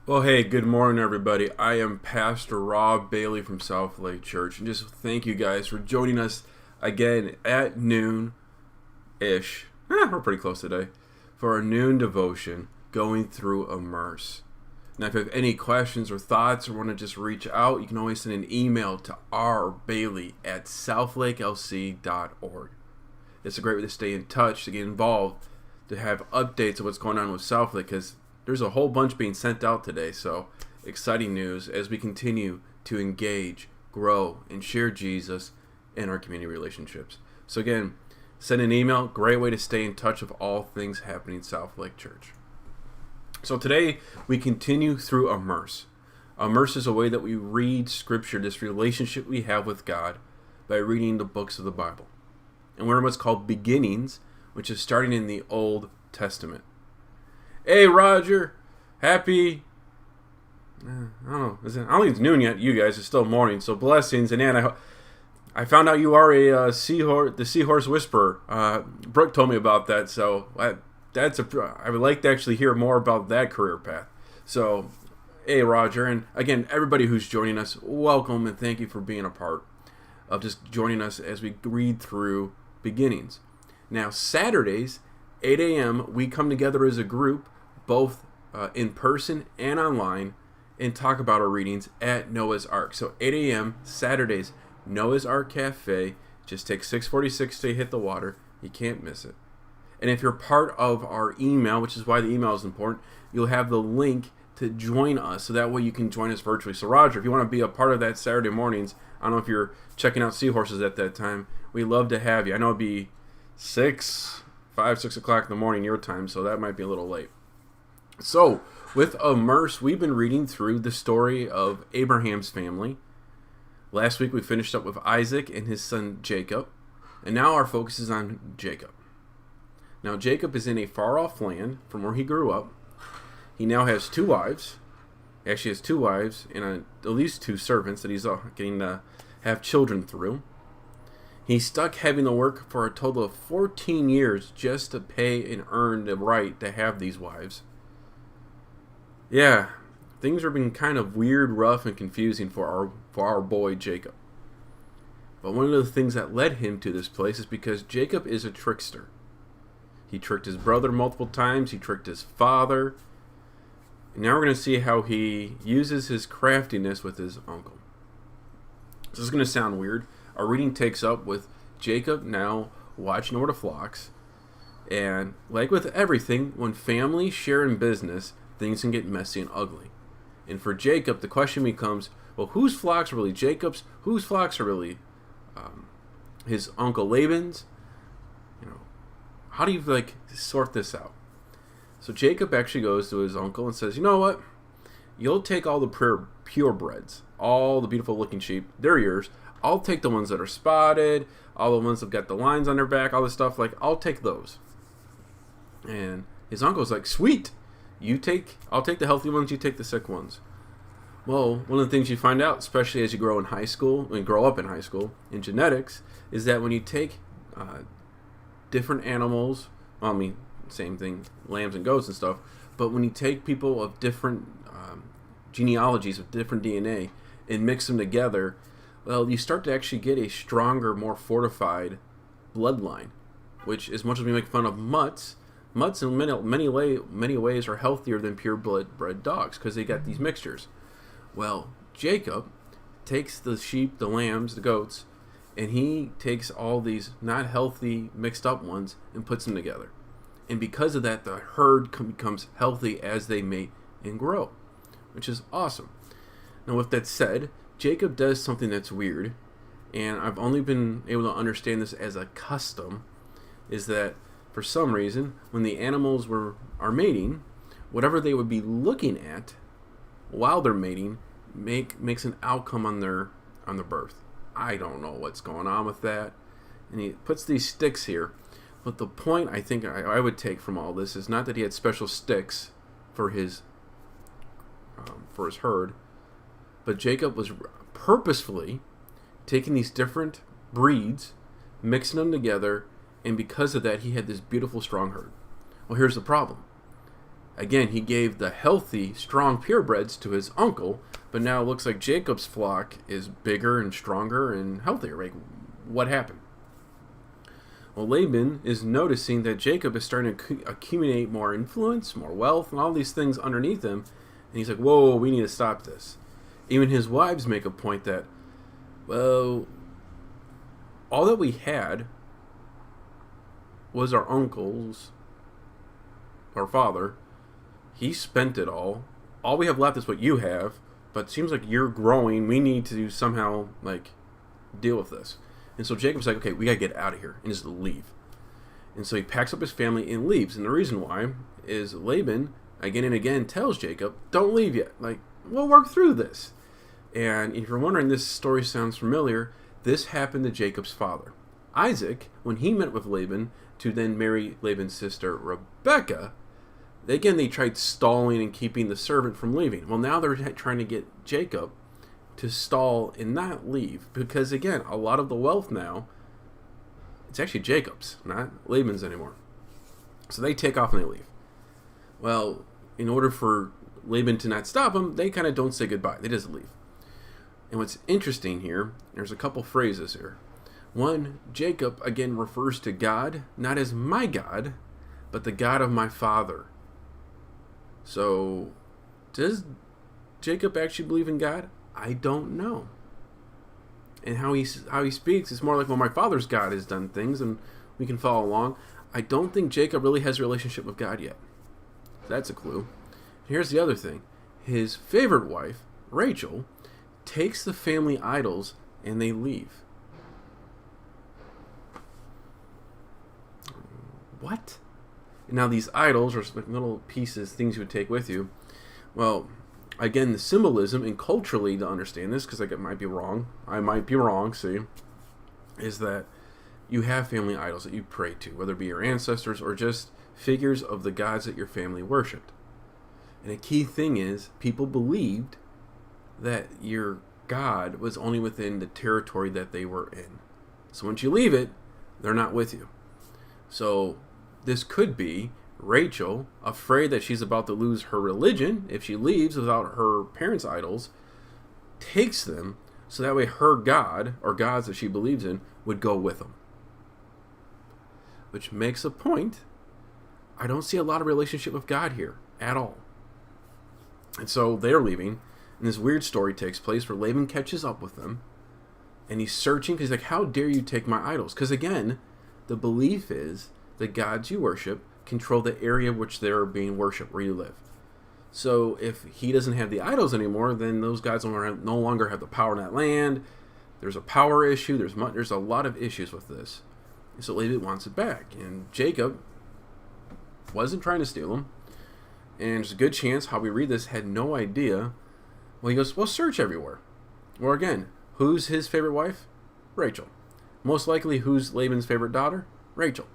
Well, hey, good morning, everybody. I am Pastor Rob Bailey from South Lake Church, and just thank you guys for joining us again at noon ish. We're pretty close today for our noon devotion going through Immerse. Now, if you have any questions or thoughts or want to just reach out, you can always send an email to rbailey@southlakelc.org. It's a great way to stay in touch, to get involved, to have updates of what's going on with Southlake, because there's a whole bunch being sent out today. So exciting news as we continue to engage, grow, and share Jesus in our community relationships. So again, send an email. Great way to stay in touch of all things happening in South Lake Church. So today we continue through Immerse. Immerse is a way that we read Scripture, this relationship we have with God, by reading the books of the Bible. And we're in what's called Beginnings, which is starting in the Old Testament. Hey, Roger. Happy... I don't know. I don't think it's noon yet. You guys, it's still morning. So blessings. And Ann, I found out you are the Seahorse Whisperer. Brooke told me about that. So I would like to actually hear more about that career path. So, hey, Roger. And again, everybody who's joining us, welcome and thank you for being a part of just joining us as we read through Beginnings. Now, Saturdays, 8 a.m., we come together as a group, both in person and online, and talk about our readings at Noah's Ark. So 8 a.m. Saturdays, Noah's Ark Cafe. Just take 646 to hit the water. You can't miss it. And if you're part of our email, which is why the email is important, you'll have the link to join us. So that way you can join us virtually. So Roger, if you want to be a part of that Saturday mornings, I don't know if you're checking out seahorses at that time, we'd love to have you. I know it'd be 6 o'clock in the morning your time, so that might be a little late. So, with Immerse, we've been reading through the story of Abraham's family. Last week we finished up with Isaac and his son Jacob, and now our focus is on Jacob. Now, Jacob is in a far-off land from where he grew up. He now has 2 wives. He actually has 2 wives and at least 2 servants that he's getting to have children through. He's stuck having to work for a total of 14 years just to pay and earn the right to have these wives. Yeah, things are being kind of weird, rough, and confusing for our boy Jacob. But one of the things that led him to this place is because Jacob is a trickster. He tricked his brother multiple times. He tricked his father. And now we're going to see how he uses his craftiness with his uncle. This is going to sound weird. Our reading takes up with Jacob now watching over the flocks. And like with everything, when families share in business, things can get messy and ugly. And for Jacob, the question becomes, well, whose flocks are really Jacob's? Whose flocks are really his uncle Laban's? How do you sort this out? So Jacob actually goes to his uncle and says, you know what? You'll take all the purebreds, all the beautiful looking sheep. They're yours. I'll take the ones that are spotted, all the ones that got the lines on their back, all this stuff. I'll take those. And his uncle's like, sweet. I'll take the healthy ones, you take the sick ones. Well, one of the things you find out, especially as you grow up in high school, in genetics, is that when you take different animals, same thing, lambs and goats and stuff, but when you take people of different genealogies, of different DNA, and mix them together, well, you start to actually get a stronger, more fortified bloodline, which, as much as we make fun of mutts in many ways are healthier than purebred dogs because they got these mixtures. Well, Jacob takes the sheep, the lambs, the goats, and he takes all these not healthy mixed up ones and puts them together. And because of that, the herd becomes healthy as they mate and grow, which is awesome. Now, with that said, Jacob does something that's weird, and I've only been able to understand this as a custom, is that for some reason, when the animals are mating, whatever they would be looking at while they're mating makes an outcome on their birth. I don't know what's going on with that. And he puts these sticks here. But the point I think I would take from all this is not that he had special sticks for his herd, but Jacob was purposefully taking these different breeds, mixing them together, and because of that, he had this beautiful, strong herd. Well, here's the problem. Again, he gave the healthy, strong purebreds to his uncle, but now it looks like Jacob's flock is bigger and stronger and healthier. Like, what happened? Well, Laban is noticing that Jacob is starting to accumulate more influence, more wealth, and all these things underneath him. And he's like, whoa, we need to stop this. Even his wives make a point that, well, all that we had was our uncle's, our father. He spent it all. All we have left is what you have, but it seems like you're growing. We need to somehow, like, deal with this. And so Jacob's like, okay, we got to get out of here and just leave. And so he packs up his family and leaves. And the reason why is Laban, again and again, tells Jacob, don't leave yet. Like, we'll work through this. And if you're wondering, this story sounds familiar. This happened to Jacob's father. Isaac, when he met with Laban to then marry Laban's sister Rebekah, they tried stalling and keeping the servant from leaving. Well, now they're trying to get Jacob to stall and not leave, because again, a lot of the wealth now, it's actually Jacob's, not Laban's anymore. So they take off and they leave. Well, in order for Laban to not stop them, they kind of don't say goodbye. They just leave. And what's interesting here, there's a couple phrases here. One, Jacob again refers to God not as my God, but the God of my father. So, does Jacob actually believe in God? I don't know. And how he speaks is more like, well, my father's God has done things, and we can follow along. I don't think Jacob really has a relationship with God yet. That's a clue. Here's the other thing. His favorite wife, Rachel, takes the family idols and they leave. What? Now these idols are little pieces, things you would take with you. Well, again, the symbolism, and culturally to understand this, because I might be wrong, see, is that you have family idols that you pray to, whether it be your ancestors or just figures of the gods that your family worshipped. And a key thing is, people believed that your God was only within the territory that they were in. So once you leave it, they're not with you. So this could be Rachel, afraid that she's about to lose her religion if she leaves without her parents' idols, takes them so that way her God, or gods that she believes in, would go with them. Which makes a point. I don't see a lot of relationship with God here at all. And so they're leaving, and this weird story takes place where Laban catches up with them, and he's searching because he's like, how dare you take my idols? Because again, the belief is the gods you worship control the area which they're being worshipped, where you live. So if he doesn't have the idols anymore, then those gods no longer have the power in that land. There's a power issue. There's a lot of issues with this. So Laban wants it back. And Jacob wasn't trying to steal them. And there's a good chance, how we read this, had no idea. Well, he goes, well, search everywhere. Or again, who's his favorite wife? Rachel. Most likely, who's Laban's favorite daughter? Rachel.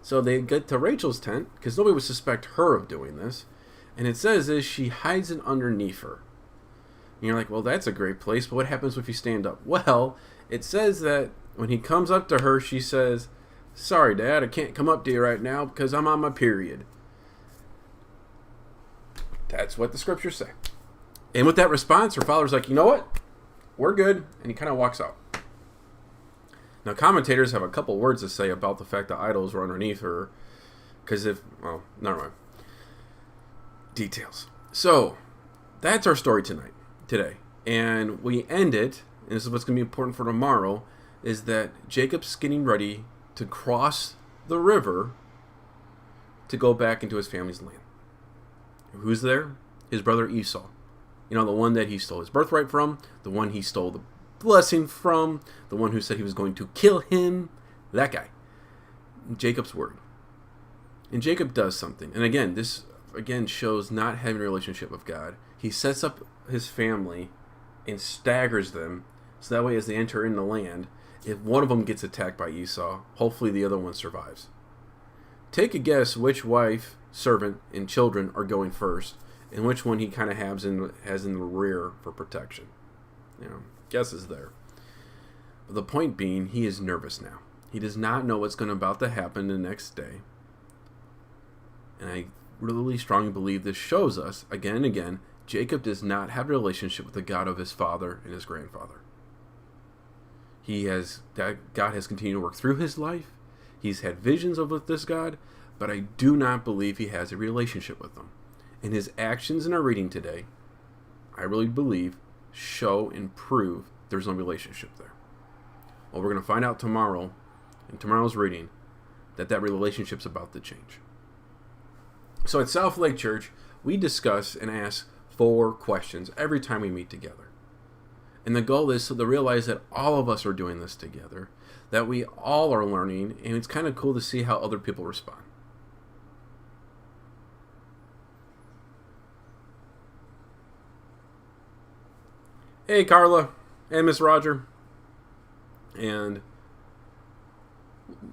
So they get to Rachel's tent, because nobody would suspect her of doing this. And it says is she hides it underneath her. And you're like, well, that's a great place, but what happens if you stand up? Well, it says that when he comes up to her, she says, sorry, Dad, I can't come up to you right now because I'm on my period. That's what the scriptures say. And with that response, her father's like, you know what? We're good. And he kind of walks out. Now, commentators have a couple words to say about the fact that idols were underneath her. Because never mind. Details. So, that's our story today. And we end it, and this is what's going to be important for tomorrow, is that Jacob's getting ready to cross the river to go back into his family's land. Who's there? His brother Esau. You know, the one that he stole his birthright from, the one he stole the blessing from, the one who said he was going to kill him, that guy. Jacob's word. And Jacob does something. And again, this shows not having a relationship with God. He sets up his family and staggers them, so that way as they enter in the land, if one of them gets attacked by Esau, hopefully the other one survives. Take a guess which wife, servant, and children are going first, and which one he kind of has in the rear for protection. You know, guess is there. But the point being, he is nervous now. He does not know what's about to happen the next day. And really strongly believe this shows us, again and again, Jacob does not have a relationship with the God of his father and his grandfather. God has continued to work through his life. He's had visions of this God, but I do not believe he has a relationship with them. And his actions in our reading today, I really believe, show and prove there's no relationship there. Well, we're going to find out tomorrow, in tomorrow's reading, that relationship's about to change. So at South Lake Church, we discuss and ask 4 questions every time we meet together. And the goal is to realize that all of us are doing this together, that we all are learning, and it's kind of cool to see how other people respond. Hey, Carla. Hey, Miss Roger. And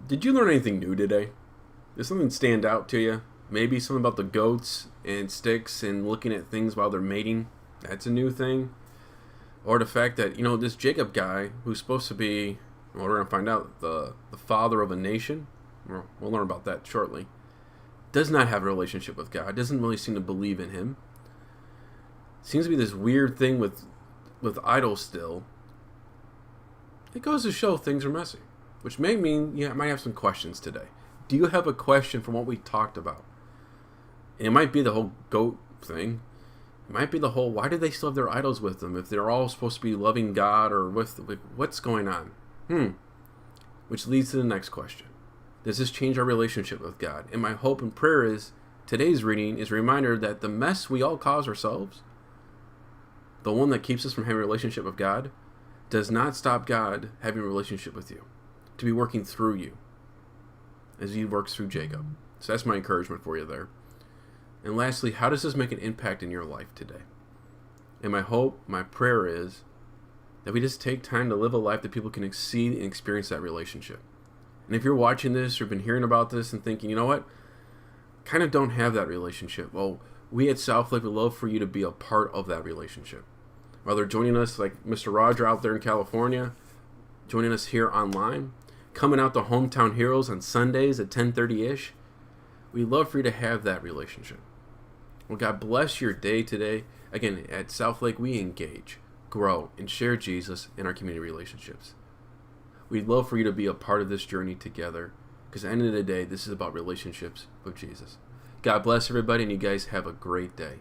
did you learn anything new today? Did something stand out to you? Maybe something about the goats and sticks and looking at things while they're mating. That's a new thing. Or the fact that, this Jacob guy, who's supposed to be, well, we're going to find out, the father of a nation. We'll learn about that shortly. Does not have a relationship with God. Doesn't really seem to believe in him. Seems to be this weird thing with idols still. It goes to show things are messy. Which may mean you might have some questions today. Do you have a question from what we talked about? And it might be the whole goat thing. It might be the whole, why do they still have their idols with them if they're all supposed to be loving God, or what's going on? Which leads to the next question. Does this change our relationship with God? And my hope and prayer is today's reading is a reminder that the mess we all cause ourselves, the one that keeps us from having a relationship with God, does not stop God having a relationship with you, to be working through you as he works through Jacob. So that's my encouragement for you there. And lastly, how does this make an impact in your life today? And my hope, my prayer is that we just take time to live a life that people can exceed and experience that relationship. And if you're watching this or been hearing about this and thinking, you know what, kind of don't have that relationship. Well, we at South Lake would love for you to be a part of that relationship. Whether joining us like Mr. Roger out there in California, joining us here online, coming out to Hometown Heroes on Sundays at 10:30-ish. We'd love for you to have that relationship. Well, God bless your day today. Again, at South Lake, we engage, grow, and share Jesus in our community relationships. We'd love for you to be a part of this journey together, because at the end of the day, this is about relationships with Jesus. God bless everybody, and you guys have a great day.